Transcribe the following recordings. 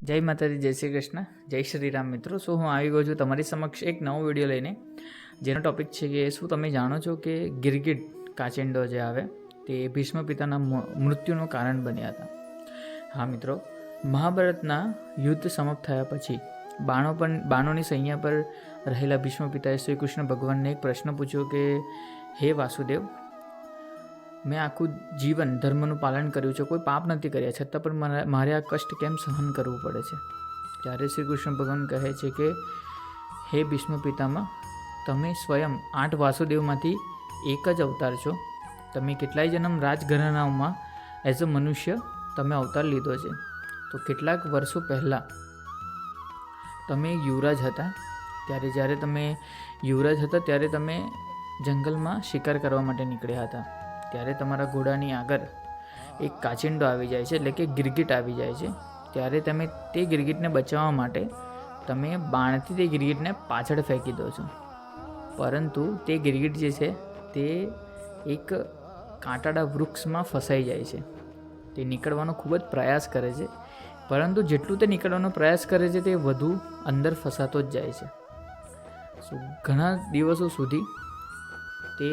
જય માતાજી, જય શ્રી કૃષ્ણ, જય શ્રી રામ મિત્રો. હું આવી ગયો છું તમારી સમક્ષ એક નવો વિડીયો લઈને, જેનો ટૉપિક છે કે શું તમે જાણો છો કે ગિરગિટ કાચિંડો જે આવે તે ભીષ્મ પિતાના મૃત્યુનું કારણ બન્યા હતા. હા મિત્રો, મહાભારતના યુદ્ધ સમાપ્ત થયા પછી બાણોની સૈન્ય પર રહેલા ભીષ્મ પિતાએ શ્રી કૃષ્ણ ભગવાનને એક પ્રશ્ન પૂછ્યો કે હે વાસુદેવ, મેં આખું જીવન ધર્મનું પાલન કર્યું છે, કોઈ પાપ નથી કર્યા, છતાં પણ મારે આ કષ્ટ કેમ સહન કરવું પડે છે? ત્યારે શ્રી કૃષ્ણ ભગવાન કહે છે કે હે ભીષ્મ પિતામાં, તમે સ્વયં 8 વાસુદેવમાંથી એક જ અવતાર છો. તમે કેટલાય જન્મ રાજઘરાનાઓમાં એઝ અ મનુષ્ય તમે અવતાર લીધો છે. તો કેટલાક વર્ષો પહેલાં તમે યુવરાજ હતા. જ્યારે તમે યુવરાજ હતા ત્યારે તમે જંગલમાં શિકાર કરવા માટે નીકળ્યા હતા. ત્યારે તમારા ઘોડાની આગળ એક કાચિંડો આવી જાય છે, એટલે કે ગિરગિટ આવી જાય છે. ત્યારે તમે તે ગિરગિટને બચાવવા માટે તમે બાણથી તે ગિરગિટને પાછળ ફેંકી દો છો. પરંતુ તે ગિરગિટ જે છે તે એક કાંટાળા વૃક્ષમાં ફસાઈ જાય છે. તે નીકળવાનો ખૂબ જ પ્રયાસ કરે છે, પરંતુ જેટલું તે નીકળવાનો પ્રયાસ કરે છે તે વધુ અંદર ફસાતો જ જાય છે. ઘણા દિવસો સુધી તે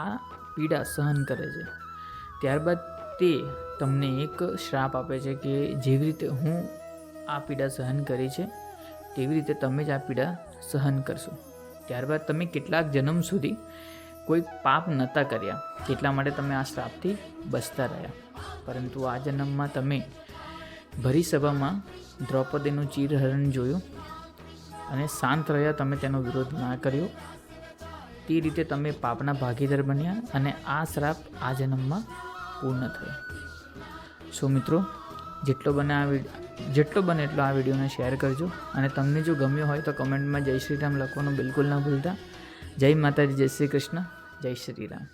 આ પીડા સહન કરે છે. ત્યારબાદ તે તમને એક શ્રાપ આપે છે કે જેવી રીતે હું આ પીડા સહન કરી છે તેવી રીતે તમે જ આ પીડા સહન કરશો. ત્યારબાદ તમે કેટલાક જન્મ સુધી કોઈ પાપ નહોતા કર્યા, એટલા માટે તમે આ શ્રાપથી બચતા રહ્યા. પરંતુ આ જન્મમાં તમે ભરી સભામાં દ્રૌપદીનું ચીરહરણ જોયું અને શાંત રહ્યા, તમે તેનો વિરોધ ના કર્યો. તે રીતે તમે પાપના ભાગીદાર બન્યા અને આ શ્રાપ આ જન્મમાં પૂર્ણ થયો. મિત્રો, જેટલો બને એટલો આ વિડીયોને શેર કરજો, અને તમને જો ગમ્યો હોય તો કમેન્ટમાં જય શ્રી રામ લખવાનું બિલકુલ ના ભૂલતા. જય માતાજી, જય શ્રી કૃષ્ણ, જય શ્રી રામ.